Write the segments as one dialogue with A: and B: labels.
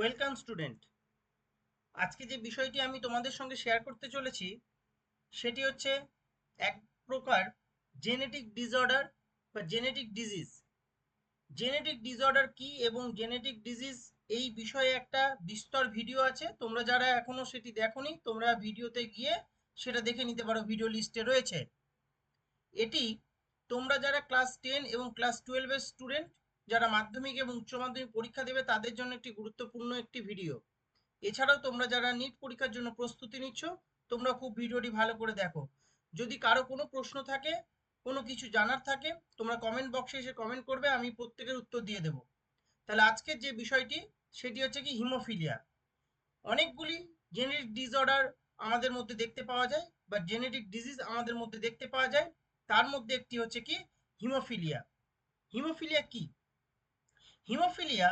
A: Welcome student. আজকে যে বিষয়টি আমি তোমাদের সঙ্গে শেয়ার করতে চলেছি সেটি হচ্ছে এক প্রকার জেনেটিক ডিসঅর্ডার বা জেনেটিক ডিজিজ। জেনেটিক ডিসঅর্ডার কি এবং জেনেটিক ডিজিজ এই বিষয়ে একটা বিস্তর ভিডিও আছে, তোমরা যারা এখনো সেটি দেখোনি তোমরা ভিডিওতে গিয়ে সেটা দেখে নিতে পারো, ভিডিও লিস্টে রয়েছে। এটি তোমরা যারা ক্লাস 10 এবং ক্লাস 12-এর স্টুডেন্ট, যারা মাধ্যমিক এবং উচ্চ মাধ্যমিক পরীক্ষা দেবে তাদের জন্য একটি গুরুত্বপূর্ণ একটি ভিডিও। এছাড়াও তোমরা যারা নিট পরীক্ষার জন্য প্রস্তুতি নিচ্ছ তোমরা খুব ভিডিওটি ভালো করে দেখো। যদি কারো কোনো প্রশ্ন থাকে, কোনো কিছু জানার থাকে, তোমরা কমেন্ট বক্সে এসে কমেন্ট করবে, আমি প্রত্যেকের উত্তর দিয়ে দেবো। তাহলে আজকের যে বিষয়টি সেটি হচ্ছে কি হিমোফিলিয়া। অনেকগুলি জেনেটিক ডিসঅর্ডার আমাদের মধ্যে দেখতে পাওয়া যায় বা জেনেটিক ডিজিজ আমাদের মধ্যে দেখতে পাওয়া যায়, তার মধ্যে একটি হচ্ছে কি হিমোফিলিয়া। হিমোফিলিয়া কি? Haemophilia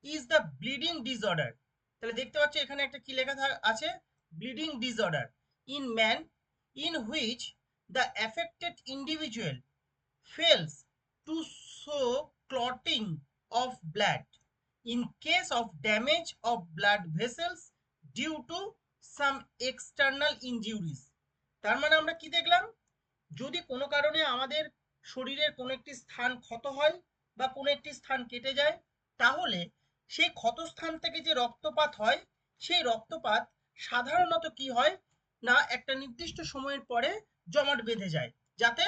A: is the bleeding disorder. তাহলে দেখতে পাচ্ছ এখানে একটা কি লেখা আছে, bleeding disorder in man in which the affected individual fails to show clotting of blood in case of damage of blood vessels due to some external injuries। তার মানে আমরা কি দেখলাম, যদি কোনো কারণে আমাদের শরীরের কোনো একটি স্থান ক্ষত হয় বা কোনো একটি স্থান কেটে যায়, তাহলে সেই ক্ষতস্থান থেকে যে রক্তপাত হয়, সেই রক্তপাত সাধারণত কি হয় না একটা নির্দিষ্ট সময়ের পরে জমাট বেঁধে যায়, যাতে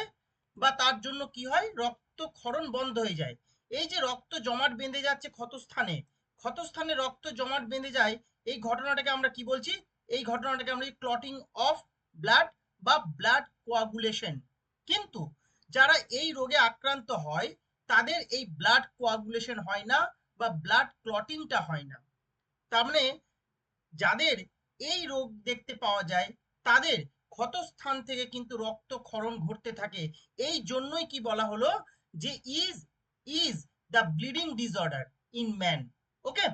A: বা তার জন্য কি হয় রক্তক্ষরণ বন্ধ হয়ে যায়। এই যে রক্ত জমাট বেঁধে যাচ্ছে ক্ষতস্থানে, ক্ষতস্থানে রক্ত জমাট বেঁধে যায়, এই ঘটনাটাকে আমরা কি বলছি? এই ঘটনাটাকে আমরা ক্লটিং অফ ব্লাড বা ব্লাড কোয়াগুলেশন। কিন্তু যারা এই রোগে আক্রান্ত হয় তাদের এই ব্লাড কোয়াগুলেশন হয় না বা ব্লাড ক্লটিংটা হয় না। তার মানে যাদের এই রোগ দেখতে পাওয়া যায় তাদের ক্ষতস্থান থেকে কিন্তু রক্তক্ষরণ ঘটতে থাকে। এই জন্যই কি বলা হলো যে is is the bleeding disorder in man. Okay,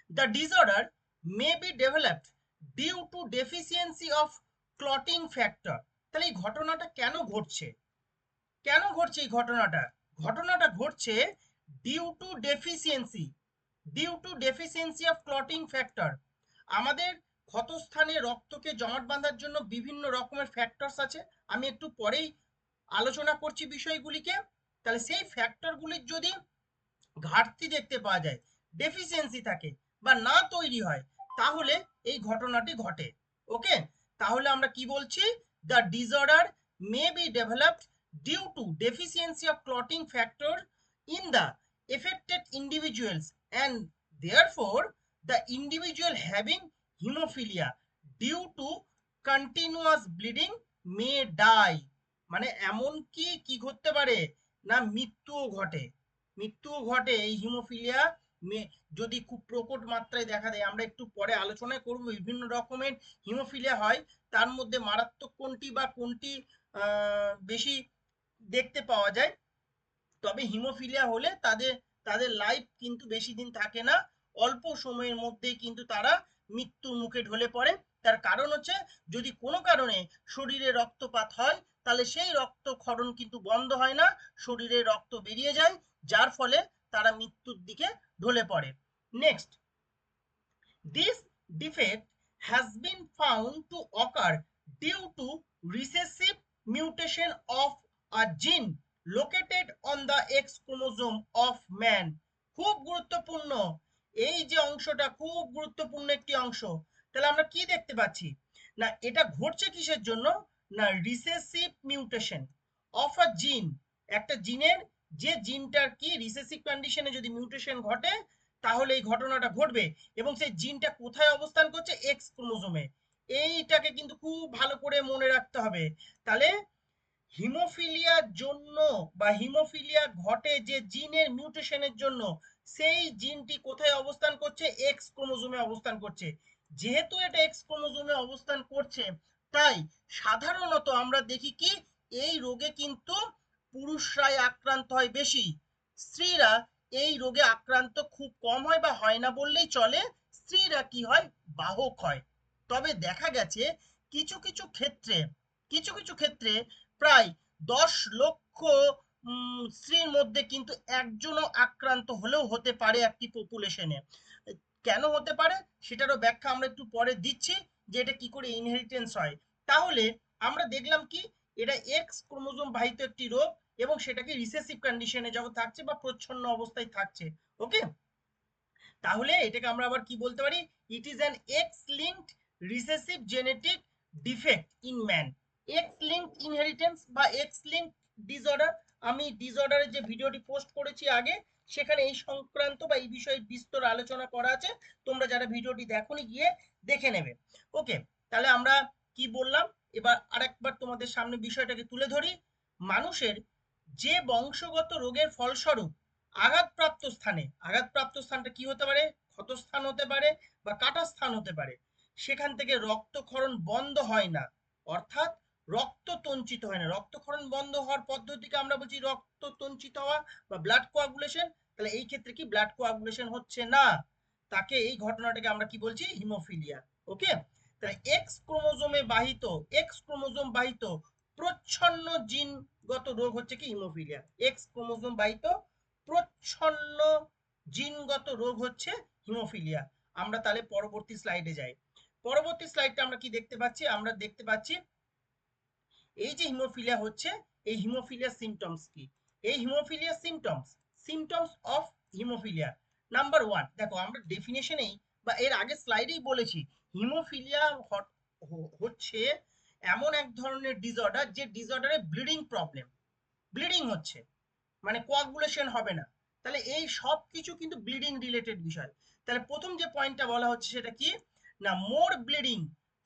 A: the disorder may be developed due to deficiency of clotting factor। তাহলে এই ঘটনাটা কেন ঘটছে? কেন ঘটছে এই ঘটনাটা? ঘটনাটা ঘটছে due to deficiency, due to deficiency of clotting factor. আমাদের ক্ষতস্থানে রক্তকে জমাট বাঁধার জন্য বিভিন্ন রকমের ফ্যাক্টরস আছে, আমি একটু পরেই আলোচনা করছি বিষয়গুলিকে। তাহলে সেই ফ্যাক্টরগুলির যদি ঘাটতি দেখতে পাওয়া যায়, ডেফিসিয়েন্সি থাকে বা না তৈরি হয়, তাহলে এই ঘটনাটি ঘটে। ওকে, তাহলে আমরা কি বলছি? The disorder may be developed due to deficiency of clotting factor in the affected individuals and therefore the individual having haemophilia due to continuous bleeding may die. মানে এমন কি কি ঘটতে পারে না মৃত্যুও ঘটে, মৃত্যুও ঘটে এই হিমোফিলিয়া যদি খুব প্রকট মাত্রায় দেখা দেয়। আমরা একটু পরে আলোচনা করব বিভিন্ন রকমের হিমোফিলিয়া হয়, তার মধ্যে মারাত্মক কোনটি বা কোনটি বেশি দেখতে পাওয়া যায়। তবে হিমোফিলিয়া হলে তাদের তাদের লাইফ কিন্তু বেশি দিন থাকে না, অল্প সময়ের মধ্যেই কিন্তু তারা মৃত্যুর মুখে ঢলে পড়ে। তার কারণ হচ্ছে যদি কোনো কারণে শরীরে রক্তপাত হয় তাহলে সেই রক্তক্ষরণ কিন্তু বন্ধ হয় না, শরীরে রক্ত বেরিয়ে যায়, যার ফলে তারা মৃত্যুর দিকে ঢলে পড়ে। Next, this defect has been found to occur due to recessive mutation of a gene located on the X chromosome of man। খুব গুরুত্বপূর্ণ এই যে অংশটা, খুব গুরুত্বপূর্ণ একটি অংশ। তাহলে আমরা কি দেখতে পাচ্ছি না এটা ঘটছে কিসের জন্য? না রিসেসিভ মিউটেশন অফ আ জিন, একটা জিনের যে জিনটার কি রিসেসিভ কন্ডিশনে যদি মিউটেশন ঘটে তাহলে এই ঘটনাটা ঘটবে। এবং সেই জিনটা কোথায় অবস্থান করছে? এক্স ক্রোমোজোমে। এইটাকে কিন্তু খুব ভালো করে মনে রাখতে হবে। তাহলে হিমোফিলিয়ার জন্য বা হিমোফিলিয়া ঘটে যে জিনের মিউটেশনের জন্য, সেই জিনটি কোথায় অবস্থান করছে? এক্স ক্রোমোজোমে অবস্থান করছে। যেহেতু এটা এক্স ক্রোমোজোমে অবস্থান করছে, তাই সাধারণত আমরা দেখি কি এই রোগে কিন্তু পুরুষরাই আক্রান্ত হয় বেশি, স্ত্রীরা এই রোগে আক্রান্ত খুব কম হয় বা হয় না বললেই চলে। স্ত্রীরা কি হয়? বাহক হয়। তবে দেখা গেছে কিছু কিছু ক্ষেত্রে, কিছু কিছু ক্ষেত্রে প্রায় 10 লক্ষ স্ত্রীর মধ্যে কিন্তু একজনও আক্রান্ত হলেও হতে পারে একটি পপুলেশনে। কেন হতে পারে সেটারও ব্যাখ্যা আমরা একটু পরে দিচ্ছি, যে এটা কি করে ইনহেরিটেন্স হয়। তাহলে আমরা দেখলাম কি, এটা এক্স ক্রোমোজোম বাহিত একটি রোগ এবং সেটাকে রিসেসিভ কন্ডিশনে যখন থাকছে বা প্রচ্ছন্ন অবস্থায় থাকছে। ওকে, তাহলে এটাকে আমরা আবার কি বলতে পারি, it is an x linked recessive genetic defect in man. X linked inheritance বা এক্স লিঙ্কড ডিসঅর্ডার, আমি ডিসঅর্ডারের যে ভিডিওটি পোস্ট করেছি আগে, সেখানে এই সংক্রান্ত বা এই বিষয়ে বিস্তর আলোচনা করা আছে, তোমরা যারা ভিডিওটি দেখোনি গিয়ে দেখে নেবে। ওকে, তাহলে আমরা কি বললাম, এবার আরেকবার তোমাদের সামনে বিষয়টাকে তুলে ধরি। মানুষের যে বংশগত রোগের ফলস্বরূপ আঘাতপ্রাপ্ত স্থানটা কি হতে পারে, ক্ষতস্থান হতে পারে বা কাটা স্থান হতে পারে, সেখান থেকে রক্তক্ষরণ বন্ধ হয় না, অর্থাৎ রক্ত তঞ্চিত হয় না। রক্তক্ষরণ বন্ধ হওয়ার পদ্ধতিকে আমরা বলছি রক্ত তঞ্চিত হওয়া বা ব্লাড কোয়াগুলেশন। তাহলে এই ক্ষেত্রে কি ব্লাড কোয়াগুলেশন হচ্ছে না, তাকে এই ঘটনাটাকে আমরা কি বলছি, হিমোফিলিয়া। ওকে, তাহলে এক্স ক্রোমোজোম বাহিত প্রচ্ছন্ন জিনগত রোগ হচ্ছে কি হিমোফিলিয়া। এক্স ক্রোমোজোম বাহিত প্রচ্ছন্ন জিনগত রোগ হচ্ছে হিমোফিলিয়া। আমরা তাহলে পরবর্তী স্লাইডে যাই। পরবর্তী স্লাইডটা আমরা কি দেখতে পাচ্ছি, আমরা দেখতে পাচ্ছি এই যে হিমোফিলিয়া হচ্ছে, এই হিমোফিলিয়া সিমটমস কি, এই haemophilia symptoms of haemophilia. Number one, দেখো আমরা ডেফিনেশনেই বা এর আগে স্লাইডেই বলেছি, হিমোফিলিয়া হচ্ছে এমন এক ধরনের ডিসঅর্ডার যে ডিসঅর্ডারে ব্লিডিং হচ্ছে, মানে কোয়াগুলেশন হবে না। তাহলে এই সব কিছু কিন্তু ব্লিডিং রিলেটেড বিষয়। তাহলে প্রথম যে পয়েন্টটা বলা হচ্ছে সেটা কি না, more bleeding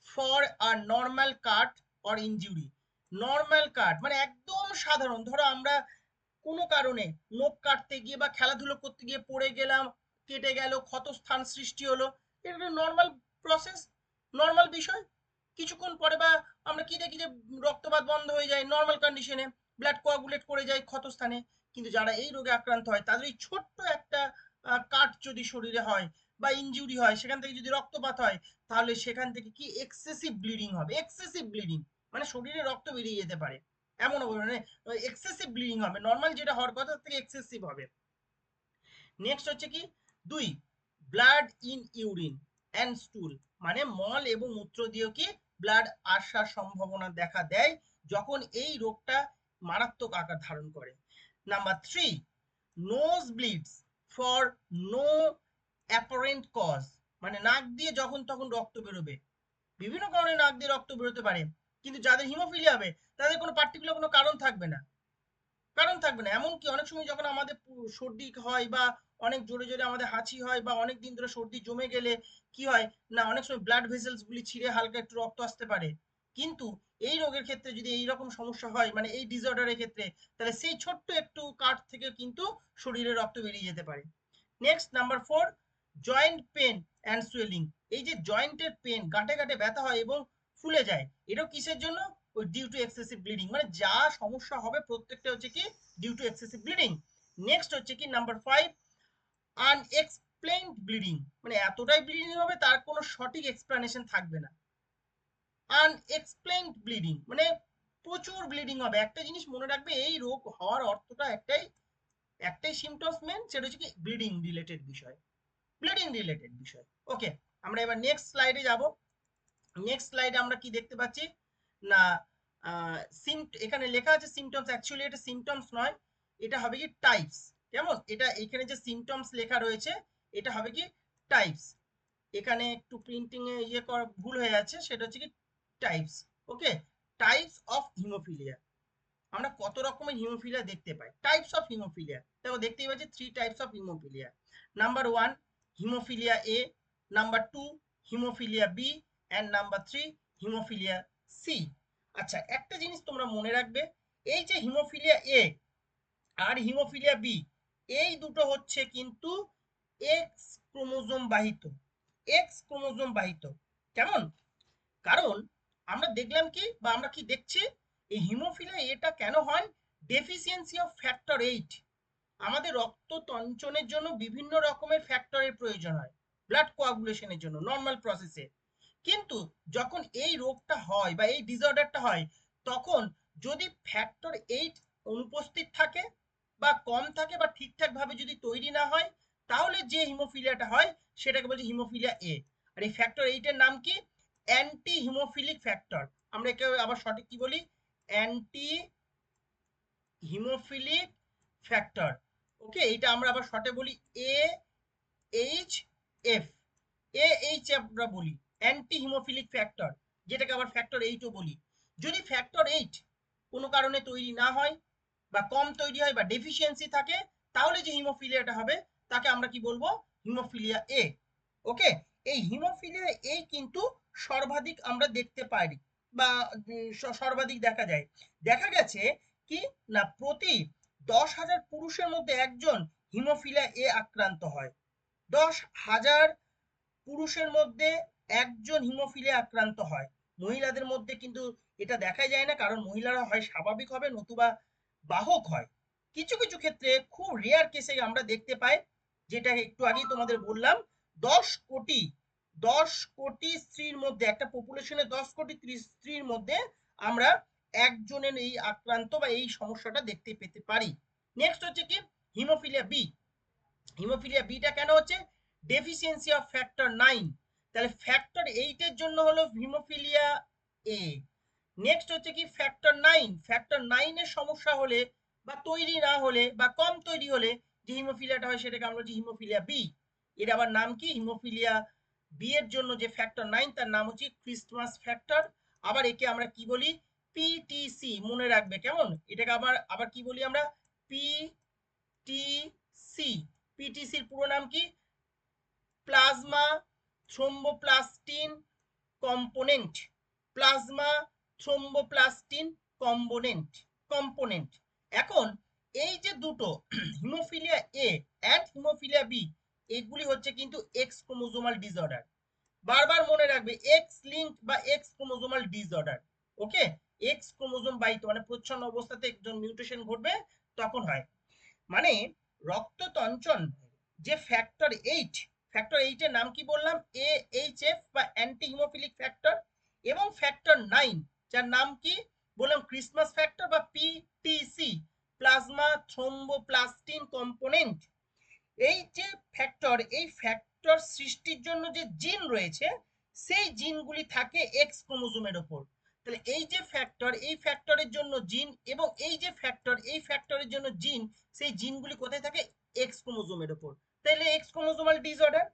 A: for a normal cut or injury. Normal cut মানে একদম সাধারণ, ধরো আমরা কোনো কারণে নখ কাটতে গিয়ে বা খেলাধুলো করতে গিয়ে পড়ে গেলাম, কেটে গেল, ক্ষতস্থান সৃষ্টি হলো, এটা নর্মাল প্রসেস, নর্মাল বিষয়। কিছুক্ষণ পরে বা আমরা কি দেখি যে রক্তপাত বন্ধ হয়ে যায় নর্মাল কন্ডিশনে, ব্লাড কোয়াগুলেট করে যায় ক্ষতস্থানে। কিন্তু যারা এই রোগে আক্রান্ত হয় তাদের এই ছোট্ট একটা কাট যদি শরীরে হয় বা ইনজুরি হয়, সেখান থেকে যদি রক্তপাত হয়, তাহলে সেখান থেকে কি এক্সেসিভ ব্লিডিং হবে। এক্সেসিভ ব্লিডিং মানে শরীরে রক্ত বেরিয়ে যেতে পারে, এমন মানে এক্সেসিভ ব্লিডিং হবে, নর্মাল যেটা হওয়ার কথা থেকে এক্সেসিভ হবে। নেক্সট হচ্ছে কি, দুই, ব্লাড ইন ইউরিন অ্যান্ড স্টুল, মানে মল এবং মূত্র দিয়েও কি ব্লাড আসার সম্ভাবনা দেখা দেয় যখন এই রোগটা মারাত্মক আকার ধারণ করে। Number three, nose bleeds for no apparent cause, মানে নাক দিয়ে যখন তখন রক্ত বেরোবে, বিভিন্ন কারণে নাক দিয়ে রক্ত বেরোতে পারে, কিন্তু যাদের হিমোফিলিয়া হবে তাদের কোনো পার্টিকুলার কোনো কারণ থাকবে না। এমনকি অনেক সময় যখন আমাদের সর্দি হয় বা অনেক জোরে জোরে আমাদের হাঁচি হয় বা অনেক দিন ধরে সর্দি জমে গেলে কি হয় না, অনেক সময় ব্লাড ভেসেলস গুলি ছিঁড়ে হালকা একটু রক্ত আসতে পারে। কিন্তু এই রোগের ক্ষেত্রে যদি এই রকম সমস্যা হয়, মানে এই ডিসঅর্ডারের ক্ষেত্রে, তাহলে সেই ছোট্ট একটু কাট থেকে কিন্তু শরীরে রক্ত বেরিয়ে যেতে পারে। Next number four, joint pain and swelling, এই যে জয়েন্টের পেন, গাঁটে গাঁটে ব্যথা হয় এবং ফুলে যায়, এটাও কিসের জন্য, ওই ডিউ টু এক্সেসিভ ব্লিডিং, মানে যা সমস্যা হবে প্রত্যেকটা হচ্ছে কি due to excessive bleeding. Next হচ্ছে কি নাম্বার ফাইভ, আনএক্সপ্লেইনড ব্লিডিং, মানে এতটাই ব্লিডিং হবে তার কোনো সঠিক এক্সপ্লানেশন থাকবে না। আনএক্সপ্লেইনড ব্লিডিং মানে প্রচুর ব্লিডিং হবে। একটা জিনিস মনে রাখবে, এই রোগ হওয়ার অর্থটা একটাই সিমটমস মেন, সেটা হচ্ছে কি ব্লিডিং রিলেটেড বিষয়। ওকে, আমরা এবার নেক্সট স্লাইডে যাব। নেক্সট স্লাইডে আমরা কি দেখতে পাচ্ছি না, এখানে লেখা আছে সিমটমস, অ্যাকচুয়ালি এটা সিমটমস নয়, এটা হবে কি টাইপস। কেমন, এটা এখানে যে সিমটমস লেখা রয়েছে এটা হবে কি টাইপস। এখানে একটু প্রিন্টিং এ ইয়ে করা ভুল হয়ে যাচ্ছে, সেটা হচ্ছে কি types. Okay, types of haemophilia, আমরা কত রকমের হিমোফিলিয়া দেখতে পাই। টাইপস অফ হিমোফিলিয়া দেখো, দেখতেই পাচ্ছি three types of haemophilia. Number one, haemophilia A, number two, haemophilia B, and number three, haemophilia C. আচ্ছা, একটা জিনিস তোমরা মনে রাখবে, এই যে হিমোফিলিয়া এ আর হিমোফিলিয়া বি, এই দুটো হচ্ছে কিন্তু এক্স ক্রোমোজোম বাহিত, এক্স ক্রোমোজোম বাহিত। কেমন, কারণ আমরা দেখলাম কি বা আমরা কি দেখছি, এই হিমোফিলিয়া এটা কেন হয়, ডেফিসিয়েন্সি অফ ফ্যাক্টর 8। আমাদের রক্ত তঞ্চনের জন্য বিভিন্ন রকমের ফ্যাক্টরের প্রয়োজন হয় ব্লাড কোয়াগুলেশনের জন্য নর্মাল প্রসেসে। কিন্তু যখন এই রোগটা হয় বা এই ডিসঅর্ডারটা হয়, তখন যদি ফ্যাক্টর 8 অনুপস্থিত থাকে বা কম থাকে বা ঠিকঠাক ভাবে যদি তৈরি না হয়, তাহলে যে হিমোফিলিয়াটা হয় সেটাকে বলছে হিমোফিলিয়া এ। আর এই ফ্যাক্টর 8 এর নাম কি? Anti haemophilic factor. আমরা একে আবার সঠিক কি বলি? Anti haemophilic factor. ওকে, এটা আমরা আবার শর্টে বলি A H F. A H আমরা বলি অ্যান্টি হিমোফিলিক ফ্যাক্টর, যেটাকে আবার ফ্যাক্টর 8ও বলি। যদি ফ্যাক্টর 8 কোনো কারণে তৈরি না হয় বা কম তৈরি হয় বা ডেফিসিয়েন্সি থাকে, তাহলে যে হিমোফিলিয়াটা হবে তাকে আমরা কি বলবো? হিমোফিলিয়া এ। ওকে, এই হিমোফিলিয়া এ কিন্তু সর্বাধিক আমরা দেখতে পাই বা সর্বাধিক দেখা যায়। দেখা গেছে কি না, প্রতি 10,000 পুরুষের মধ্যে একজন হিমোফিলিয়া এ আক্রান্ত হয়। 10,000 পুরুষের মধ্যে একজন হিমোফিলিয়া আক্রান্ত হয়। মহিলাদের মধ্যে কিন্তু এটা দেখা যায় না, কারণ মহিলারা হয় স্বাভাবিক হবে নতুবা বাহক হয়। কিছু কিছু ক্ষেত্রে খুব রেয়ার কেসে আমরা দেখতে পাই, যেটা একটু আগেই তোমাদের বললাম, 10 কোটি 10 কোটি স্ত্রীর মধ্যে, একটা পপুলেশনে 10 কোটি স্ত্রীর মধ্যে আমরা একজনের এই আক্রান্ত বা এই সমস্যাটা দেখতে পেতে পারি। নেক্সট হচ্ছে কি? Haemophilia B. হিমোফিলিয়া বিটা কেন হচ্ছে? Deficiency of factor 9। তাহলে ফ্যাক্টর 8 এর জন্য হলো হিমোফিলিয়া এ। নেক্সট হচ্ছে কি? ফ্যাক্টর 9। ফ্যাক্টর 9 এর সমস্যা হলে বা তৈরি না হলে বা কম তৈরি হলে যে হিমোফিলিয়াটা হয় সেটাকে আমরা বলছি হিমোফিলিয়া বি। এর আবার নাম কি? হিমোফিলিয়া বি এর জন্য যে ফ্যাক্টর 9 তার নাম হচ্ছে ক্রিস্টমাস ফ্যাক্টর। আবার একে আমরা কি বলি? পিটিসি। মনে রাখবে কেমন? এটাকে আবার আবার কি বলি আমরা? পিটিসি। পিটিসির পুরো নাম কি? Plasma thromboplastin component. Plasma thromboplastin component component. এখন এই যে দুটো haemophilia A and haemophilia B, এগুলি হচ্ছে কিন্তু এক্স ক্রোমোজোমাল ডিসঅর্ডার। বারবার মনে রাখবে, এক্স লিঙ্ক বা X chromosomal disorder. Okay, X chromosome বাহিত মানে প্রচ্ছন্ন অবস্থাতে একজন মিউটেশন ঘটবে তখন হয়। মানে রক্ততঞ্চন যে ফ্যাক্টর 8, ফ্যাক্টর 8 এর নাম কি বললাম? এ এইচ এফ বা অ্যান্টি হিমোফিলিক ফ্যাক্টর। এবং ফ্যাক্টর 9 যার নাম কি বললাম? ক্রিসমাস ফ্যাক্টর বা পিটিসি, প্লাজমা থ্রোম্বোপ্লাস্টিন কম্পোনেন্ট। এই যে ফ্যাক্টর, এই ফ্যাক্টর সৃষ্টির জন্য যে জিন রয়েছে, সেই জিনগুলি থাকে এক্স ক্রোমোজোমের ওপর। তাহলে এই যে ফ্যাক্টর, এই ফ্যাক্টরের জন্য জিন, এবং এই যে ফ্যাক্টর, এই ফ্যাক্টরের জন্য জিন, সেই জিনগুলি কোথায় থাকে? এক্স ক্রোমোজোমের ওপর। তাহলে এক্স ক্রোমোজোমাল ডিসঅর্ডার।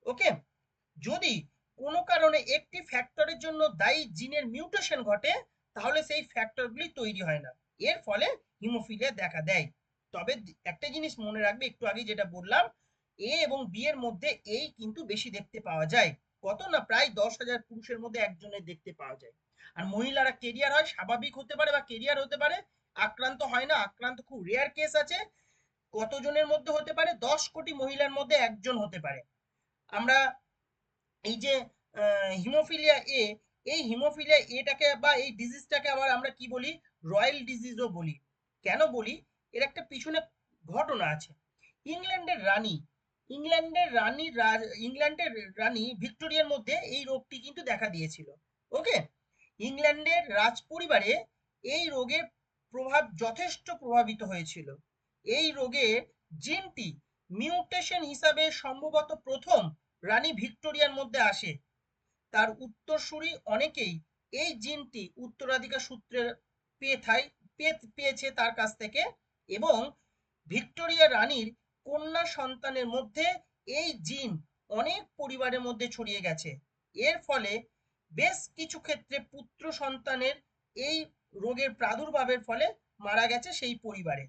A: ওকে, যদি কোনো কারণে একটি ফ্যাক্টরের জন্য দায়ী জিনের মিউটেশন ঘটে, তাহলে সেই ফ্যাক্টরগুলি তৈরি হয় না, এর ফলে হিমোফিলিয়া দেখা দেয়। তবে একটা জিনিস মনে রাখবে, একটু আগে যেটা বললাম, এ এবং বি এর মধ্যে এই কিন্তু বেশি দেখতে পাওয়া যায়। কত না, প্রায় 10,000 পুরুষের মধ্যে একজনের দেখতে পাওয়া যায়। আর মহিলারা কেরিয়ার হয়, স্বাভাবিক হতে পারে বা কেরিয়ার হতে পারে, আক্রান্ত হয় না। আক্রান্ত খুব রেয়ার কেস আছে। কতজনের মধ্যে হতে পারে? 10 কোটি মহিলার মধ্যে একজন হতে পারে। আমরা এই যে হিমোফিলিয়া এ, এই হিমোফিলিয়া এটাকে বা এই ডিজিজটাকে আবার আমরা কি বলি? রয়্যাল ডিজিজও বলি। কেন বলি? এর একটা পিছনে ঘটনা আছে। ইংল্যান্ডের রানী ইংল্যান্ডের রানী ইংল্যান্ডের রানী ভিক্টোরিয়ার মধ্যে এই রোগটি কিন্তু দেখা দিয়েছিল। ওকে, ইংল্যান্ডের রাজ পরিবারে এই রোগের প্রভাব যথেষ্ট প্রভাবিত হয়েছিল। এই রোগের জিনটি মিউটেশন হিসাবে সম্ভবত প্রথম রানী ভিক্টোরিয়ার মধ্যে আসে। তার উত্তরসূরি অনেকেই এই জিনটি উত্তরাধিকার সূত্রে পেয়েছে তার কাছ থেকে, এবং ভিক্টোরিয়া রানীর কন্যা সন্তানের মধ্যে এই জিন অনেক পরিবারের মধ্যে ছড়িয়ে গেছে। এর ফলে বেশ কিছু ক্ষেত্রে পুত্র সন্তানের এই রোগের প্রাদুর্ভাবের ফলে মারা গেছে সেই পরিবারে।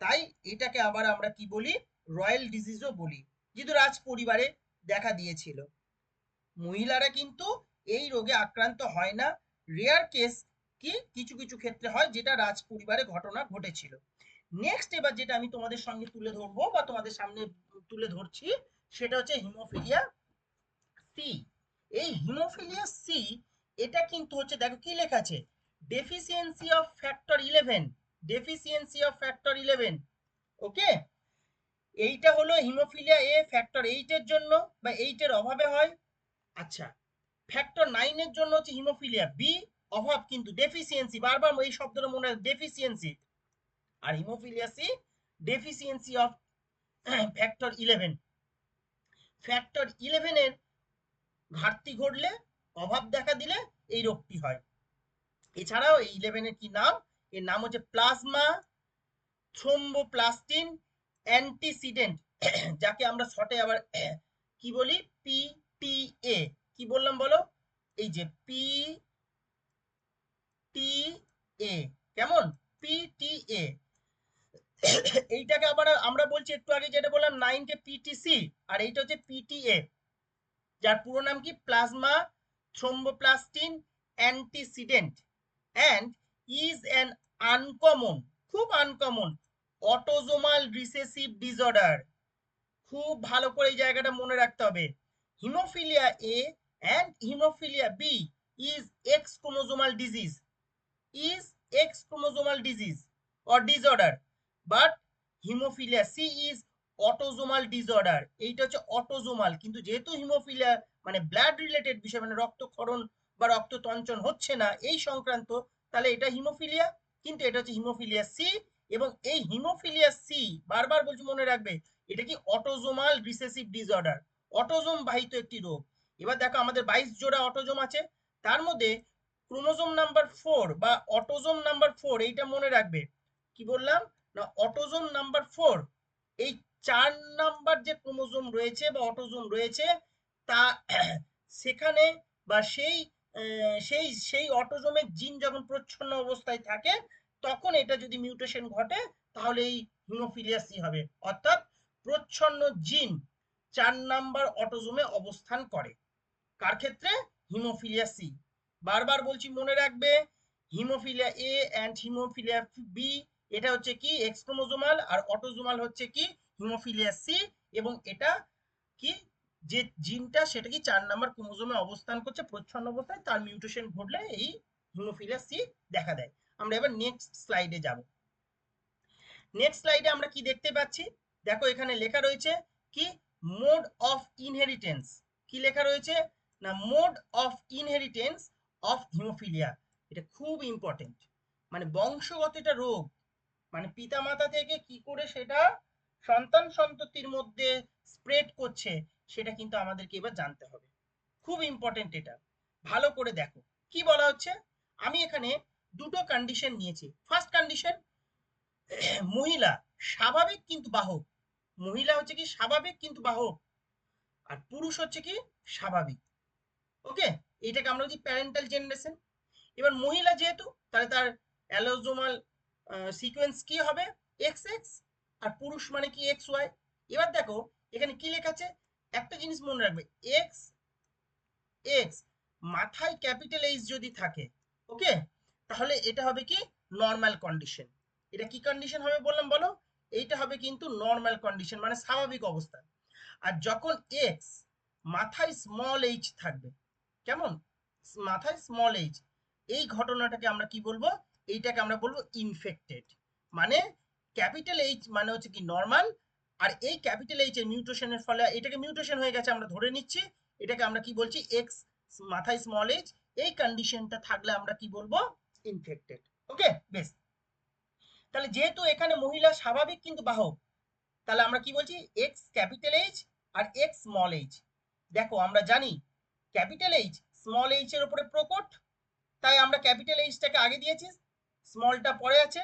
A: তাই এটাকে আবার আমরা কি বলি? রয়্যাল ডিজিজও বলি, যেহেতু রাজ পরিবারে দেখা দিয়েছিল। মহিলারা কিন্তু এই রোগে আক্রান্ত হয় না। রেয়ার কেস কি কিছু কিছু ক্ষেত্রে হয়, যেটা রাজ পরিবারে ঘটনা ঘটেছিল। নেক্সট এবার যেটা আমি তোমাদের সঙ্গে তুলে ধরবো বা তোমাদের সামনে তুলে ধরছি, সেটা হচ্ছে হিমোফিলিয়া সি। এই হিমোফিলিয়া সি, এটা কিন্তু হচ্ছে, দেখো কি লেখা আছে? Deficiency of factor 11। Deficiency of factor 11। ওকে, এইটা হলো হিমোফিলিয়া এ ফ্যাক্টর 8 এর জন্য বা 8 এর অভাবে হয়। আচ্ছা, ফ্যাক্টর 9 এর জন্য হচ্ছে হিমোফিলিয়া বি, অভাব কিন্তু ডেফিসিয়েন্সি, বারবার এই শব্দটা মনে হয়, ডেফিসিয়েন্সি। আর haemophilia C deficiency of factor 11। Factor 11 এর ঘাটতি ঘটলে, অভাব দেখা দিলে এই রোগটি হয়। এছাড়াও এই 11 এর কি নাম, এর নাম হচ্ছে প্লাজমা থ্রোম্বোপ্লাস্টিন অ্যান্টিসিডেন্ট, যাকে আমরা শর্টে আবার কি বলি, পিটিএ। কি বললাম বলো, এই যে পিটিএ, কেমন, পিটিএ। এইটাকে আবার আমরা বলছি একটু আগে যেটা বললাম 9 কে পিটিসি, আর এইটা হচ্ছে পিটিএ, যার পুরো নাম কি plasma thromboplastin antecedent and is an uncommon, খুব আনকমন অটোজোমাল রিসেসিভ ডিসঅর্ডার। খুব ভালো করে এই জায়গাটা মনে রাখতে হবে। Haemophilia A and haemophilia B is X chromosomal disease, is X chromosomal disease or disorder, but hemophilia C is autosomal disorder। এইটা হচ্ছে অটোজোমাল, কিন্তু যেহেতু হিমোফিলিয়া মানে ব্লাড রিলেটেড বিষয়, মানে রক্তক্ষরণ বা রক্ততঞ্চন হচ্ছে না এই সংক্রান্ত, তাহলে এটা হিমোফিলিয়া, কিন্তু এটা হচ্ছে হিমোফিলিয়া সি। এবং এই হিমোফিলিয়া সি, বারবার বলছি মনে রাখবে, এটা কি অটোজোমাল রিসেসিভ ডিসঅর্ডার, অটোজোম বাহিত একটি রোগ। এবার দেখো আমাদের 22 জোড়া অটোজোম আছে, তার মধ্যে ক্রোমোজোম নাম্বার 4 বা অটোজোম নাম্বার 4, এইটা মনে রাখবে। কি বললাম না, অটোজোম নাম্বার 4, এই 4 নাম্বার যে ক্রোমোজোম রয়েছে বা অটোজোম রয়েছে, তা সেখানে বা সেই অটোজোমের জিন যখন প্রচ্ছন্ন অবস্থায় থাকে, তখন এটা যদি মিউটেশন ঘটে, তাহলে এই হিমোফিলিয়া সি হবে। অর্থাৎ প্রচ্ছন্ন জিন 4 নাম্বার অটোজোমে অবস্থান করে, কার ক্ষেত্রে, হিমোফিলিয়া সি। বারবার বলছি মনে রাখবে, haemophilia A and haemophilia B, এটা হচ্ছে কি এক্স ক্রোমোজোমাল, আর অটোজোমাল হচ্ছে কি হিমোফিলিয়া সি। এবং এটা কি, যে জিনটা সেটা কি 4 নাম্বার ক্রোমোজোমে অবস্থান করছে প্রচ্ছন্ন অবস্থায়, তার মিউটেশন ঘটলে এই হিমোফিলিয়া সি দেখা দেয়। আমরা এবার নেক্সট স্লাইডে যাব। নেক্সট স্লাইডে আমরা কি দেখতে পাচ্ছি, দেখো এখানে লেখা রয়েছে কি, মোড অফ ইনহেরিটেন্স। কি লেখা রয়েছে না, mode of inheritance of haemophilia. এটা খুব ইম্পর্টেন্ট, মানে বংশগত এটা রোগ, মানে পিতামাতা থেকে কি করে সেটা সন্তান সন্ততির মধ্যে স্প্রেড করছে, সেটা কিন্তু আমাদেরকে এবার জানতে হবে। খুব ইম্পর্টেন্ট এটা, ভালো করে দেখো কি বলা হচ্ছে। আমি এখানে দুটো কন্ডিশন নিয়েছি। ফার্স্ট কন্ডিশন, মহিলা স্বাভাবিক কিন্তু বাহক, মহিলা হচ্ছে কি স্বাভাবিক কিন্তু বাহক, আর পুরুষ হচ্ছে কি স্বাভাবিক। ওকে, এটাকে আমরা বলছি প্যারেন্টাল জেনারেশন। এবার মহিলা যেহেতু, তাহলে তার অ্যালোজোমাল সিকোয়েন্স কি হবে, এক্স এক্স, আর পুরুষ মানে কি এক্স ওয়াই। এবার দেখো এখানে কি লেখা আছে, একটা জিনিস মনে রাখবে, এক্স এক্স মাথায় ক্যাপিটাল এইচ যদি থাকে, ওকে, তাহলে এটা হবে কি নর্মাল কন্ডিশন। এটা কি কন্ডিশন হবে বললাম বলো, এইটা হবে কিন্তু নর্মাল কন্ডিশন, মানে স্বাভাবিক অবস্থা। আর যখন এক্স মাথায় স্মল এইচ থাকবে, কেমন, মাথায় স্মল এইচ, এই ঘটনাটাকে আমরা কি বলবো, এইটাকে আমরা বলবো ইনফেক্টেড। মানে ক্যাপিটাল এইচ মানে হচ্ছে কি নর্মাল, আর এই ক্যাপিটাল এইচ এর মিউটেশনের ফলে এটাকে মিউটেশন হয়ে গেছে আমরা ধরে নিচ্ছি, এটাকে আমরা কি বলছি, এক্স মাথায় স্মল এইচ, এই কন্ডিশনটা থাকলে আমরা কি বলবো, ইনফেক্টেড। ওকে, বেশ। তাহলে যেহেতু এখানে মহিলা স্বাভাবিক কিন্তু বাহক, তাহলে আমরা কি বলছি, x capital H R x small H. দেখো আমরা জানি ক্যাপিটাল এইচ স্মল এইচ এর উপরে প্রকট, তাই আমরা ক্যাপিটাল এইচটাকে আগে দিয়েছি, স্মলটা পরে আছে।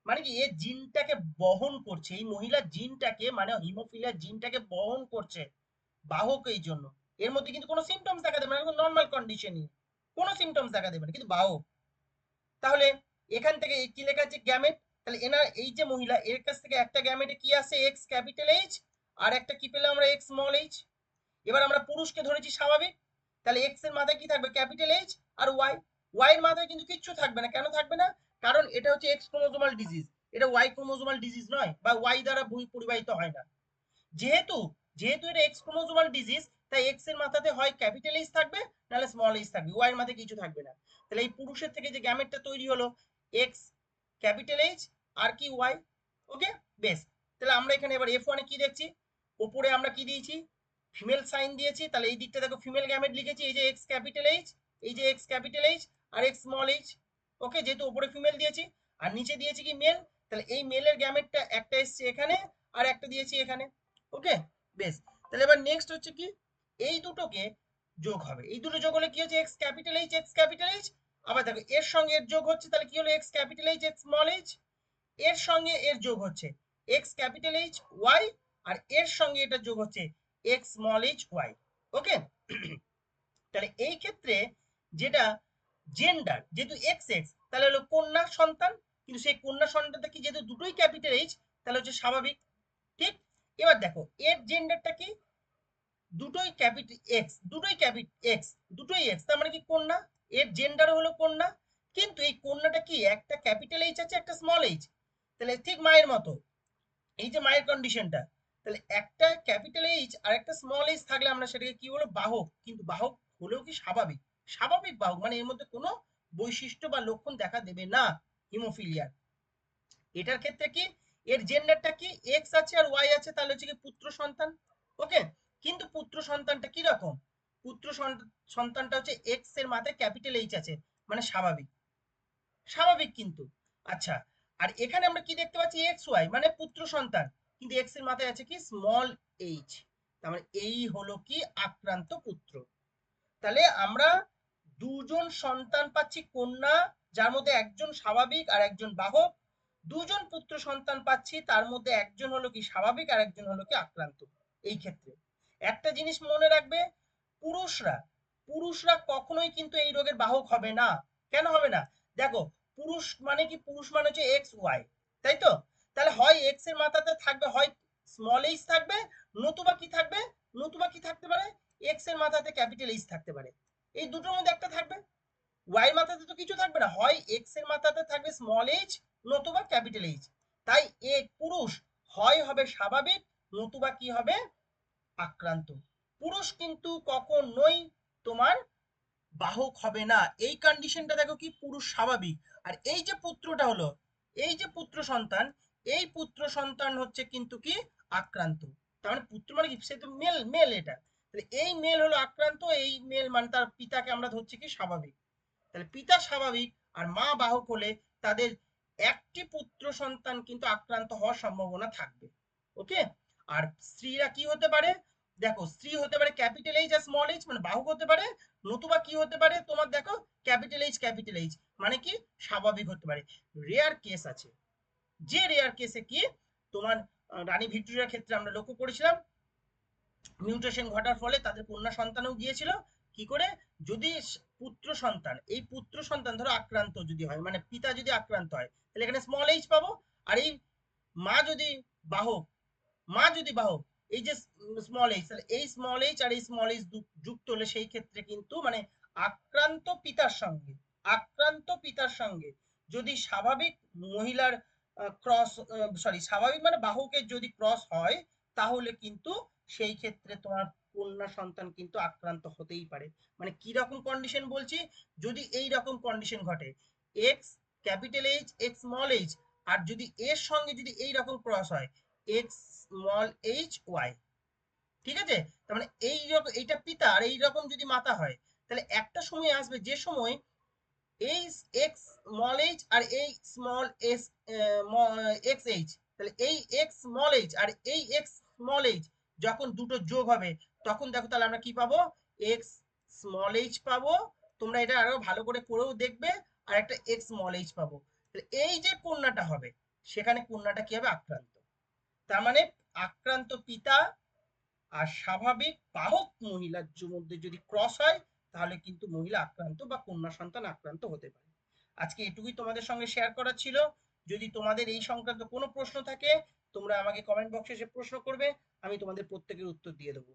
A: মানে কি, এ জিনটাকে বহন করছে, এই মহিলার জিনটাকে, মানে হিমোফিলিয়া জিনটাকে বহন করছে, বাহক এই জন্য। এর মধ্যে কিন্তু কোনো সিমটমস দেখা দেবে না, নর্মাল কন্ডিশনই, কোনো সিমটমস দেখা দেবে না, কিন্তু বাহক। তাহলে এখান থেকে কি লেখা আছে, গ্যামেট। তাহলে এনার এই যে মহিলা, এর কাছ থেকে একটা গ্যামেটে কি আসে, এক্স ক্যাপিটাল এইচ, আর একটা কি পেলাম আমরা, এক্স স্মল এইচ। এবার আমরা পুরুষকে ধরেছি স্বাভাবিক, তাহলে এক্স এর মাথায় কি থাকবে, ক্যাপিটাল এইচ, আর ওয়াই, ওয়াই এর মাথায় কিন্তু কিচ্ছু থাকবে না। কেন থাকবে না, কারণ এটা হচ্ছে এক্স ক্রোমোজোমাল ডিজিজ, এটা ওয়াই ক্রোমোজোমাল ডিজিজ নয়, বা ওয়াই দ্বারা পরিবাহিত হয় না। যেহেতু যেহেতু এটা এক্স ক্রোমোজোমাল ডিজিজ, তাই এক্স এর মাথাতে হয় ক্যাপিটাল এইচ থাকবে, নাহলে স্মল এইচ থাকবে, ওয়াই এর মাথায় কিছু থাকবে না। তাহলে এই পুরুষের থেকে যে গ্যামেটটা তৈরি হলো, এক্স ক্যাপিটাল এইচ আর কি ওয়াই। ওকে, বেশ। তাহলে আমরা এখানে এবার F1 এ কি দেখছি, উপরে আমরা কি দিয়েছি, ফিমেল সাইন দিয়েছি, তাহলে এই দিকটা দেখো ফিমেল গ্যামেট লিখেছি, এই যে এক্স ক্যাপিটাল এইচ, এই যে x capital H R x small H. ওকে, যেহেতু উপরে ফিমেল দিয়েছি, আর নিচে দিয়েছি কি মেল, তাহলে এই মেলের গ্যামেটটা একটা এসছে এখানে আর একটা দিয়েছি এখানে। ওকে, বেশ। তাহলে এবার নেক্সট হচ্ছে কি, এই দুটোকে যোগ হবে, এই দুটো যোগ হলে কি হচ্ছে x capital H x capital H. আবার দেখো এর সঙ্গে এর যোগ হচ্ছে, তাহলে কি হলো x capital H X small H. এর সঙ্গে এর যোগ হচ্ছে এক্স ক্যাপিটাল এইচ ওয়াই, আর এর সঙ্গে এটা যোগ হচ্ছে এক্স স্মল এইচ ওয়াই। ওকে, তাহলে এই ক্ষেত্রে যেটা জেন্ডার, যেহেতু এক্স এক্স, তাহলে হলো কন্যা সন্তান, কিন্তু সেই কন্যা সন্তানটা কি যেহেতু দুটোই ক্যাপিটাল এইচ, তাহলে হচ্ছে স্বাভাবিক। ঠিক, এবার দেখো এর জেন্ডারটা কি, দুটোই ক্যাপিটাল এক্স, দুটোই ক্যাপিটাল এক্স, দুটোই এক্স, তার মানে কি কন্যা, এর জেন্ডার হলো কন্যা। কিন্তু এই কন্যাটা কি একটা ক্যাপিটাল এইচ আছে একটা স্মল এইচ, তাহলে ঠিক মায়ের মতো, এই যে মায়ের কন্ডিশনটা, তাহলে একটা ক্যাপিটাল এইচ আর একটা স্মল এইচ থাকলে আমরা সেটাকে কি বলবো, বাহক। কিন্তু বাহক হলেও কি স্বাভাবিক, স্বাভাবিক বাহক, মানে এর মধ্যে কোনো বৈশিষ্ট্য বা লক্ষণ দেখা দেবে না হিমোফিলিয়ার। এটার ক্ষেত্রে কি এর জেন্ডারটা কি এক্স আছে আর ওয়াই আছে, তাহলে হচ্ছে কি পুত্র সন্তান। ওকে, কিন্তু পুত্র সন্তানটা কি রকম, পুত্র সন্তানটা হচ্ছে এক্স এর মাথায় ক্যাপিটাল এইচ আছে, মানে স্বাভাবিক, স্বাভাবিক কিন্তু। আচ্ছা, আর এখানে আমরা কি দেখতে পাচ্ছি এক্স ওয়াই মানে পুত্র সন্তান, কিন্তু এক্স এর মাথায় আছে কি স্মল এইচ, তার মানে এই হলো কি আক্রান্ত পুত্র। তাহলে আমরা দুজন সন্তান পাচ্ছি কন্যা, যার মধ্যে একজন স্বাভাবিক আর একজন বাহক। দুজন পুত্র সন্তান পাচ্ছি, তার মধ্যে একজন হলো কি স্বাভাবিক আর একজন হলো কি আক্রান্ত। এই ক্ষেত্রে একটা জিনিস মনে রাখবে, পুরুষরা পুরুষরা কখনোই কিন্তু এই রোগের বাহক হবে না। কেন হবে না, দেখো পুরুষ মানে কি, পুরুষ মানে হচ্ছে এক্স ওয়াই, তাই তো? তাহলে হয় এক্স এর মাথাতে থাকবে হয় স্মল এইচ থাকবে, নতুবা কি থাকবে, নতুবা কি থাকতে পারে এক্স এর মাথাতে ক্যাপিটাল এইচ থাকতে পারে, এই দুটোর মধ্যে একটা থাকবে। ওয়াই মাথাতে তো কিছু থাকবে না, হয় এক্স এর মাথাতে থাকবে স্মল এইচ নতুবা ক্যাপিটাল এইচ। তাই এ পুরুষ হয় হবে স্বাভাবিক, নতুবা কি হবে আক্রান্ত। পুরুষ কিন্তু কখনোই তোমার বাহক হবে না, এই কন্ডিশনটা দেখো কি পুরুষ স্বাভাবিক। আর এই যে পুত্রটা হলো, এই যে পুত্র সন্তান, এই পুত্র সন্তান হচ্ছে কিন্তু কি আক্রান্ত। তার মানে পুত্র মানে কি, সে তো মেল, মেল এটা, তাহলে এই মেল হলো আক্রান্ত, এই মেল মানে তার পিতাকে আমরা ধরছি কি স্বাভাবিক। তাহলে পিতা স্বাভাবিক আর মা বাহক হলে তাদের একটি পুত্র সন্তান কিন্তু আক্রান্ত হওয়ার সম্ভাবনা থাকবে। ওকে, আর স্ত্রীরা কি হতে পারে, দেখো স্ত্রী হতে পারে capital H R small H মানে বাহক হতে পারে, নতুবা কি হতে পারে তোমার দেখো ক্যাপিটাল এইচ মানে কি স্বাভাবিক হতে পারে। রেয়ার কেস আছে, যে রেয়ার কেসে কি তোমার রানী ভিক্টোরিয়ার ক্ষেত্রে আমরা লক্ষ্য করেছিলাম মিউটেশন ঘটার ফলে তাদের কন্যা সন্তানও গিয়েছিল। কি করে, যদি পুত্র সন্তান, এই পুত্র সন্তান ধরো আক্রান্ত যদি হয়, মানে পিতা যদি আক্রান্ত হয়, তাহলে এখানে স্মল এইচ পাবো। আর এই মা যদি বাহক, মা যদি বাহক, এই যে স্মল এইচ, তাহলে এই স্মল এইচ আর এই স্মল এইচ যুক্ত হলে সেই ক্ষেত্রে কিন্তু মানে আক্রান্ত পিতার সঙ্গে, আক্রান্ত পিতার সঙ্গে যদি স্বাভাবিক মহিলার ক্রস, সরি স্বাভাবিক মানে বাহকের যদি ক্রস হয়, তাহলে কিন্তু সেই ক্ষেত্রে তোমার কন্যা সন্তান কিন্তু আক্রান্ত হতেই পারে। মানে কি রকম কন্ডিশন বলছি, যদি এই রকম কন্ডিশন ঘটে X capital H X small H, আর যদি এর সঙ্গে যদি এই রকম ক্রস হয় এক্স স্মল এইচ ওয়াই, ঠিক আছে? তার মানে এই রকম এইটা পিতা আর এই রকম যদি মাতা হয়, তাহলে একটা সময় আসবে যে সময় এই এক্স স্মল এইচ আর এই স্মল এস এক্স এইচ, তাহলে এই এক্স স্মল এইচ আর এই এক্স স্মল এইচ যখন দুটো যোগ হবে, তখন দেখো তাহলে আমরা কি পাবো, এক্স স্মল এইচ পাবো। তোমরা এটা আরো ভালো করে পড়েও দেখবে, আর একটা এক্স স্মল এইচ পাবো। তাহলে এই যে কন্যাটা হবে, সেখানে কন্যাটা কি হবে আক্রান্ত। তার মানে আক্রান্ত পিতা আর স্বাভাবিক বাহক মহিলার মধ্যে যদি ক্রস হয়, তাহলে কিন্তু মহিলা আক্রান্ত বা কন্যা সন্তান আক্রান্ত হতে পারে। আজকে এটুকুই তোমাদের সঙ্গে শেয়ার করা ছিল। যদি তোমাদের এই সংক্রান্ত কোনো প্রশ্ন থাকে, তোমরা আমাকে কমেন্ট বক্সে এসে প্রশ্ন করবে, আমি তোমাদের প্রত্যেকের উত্তর দিয়ে দেবো।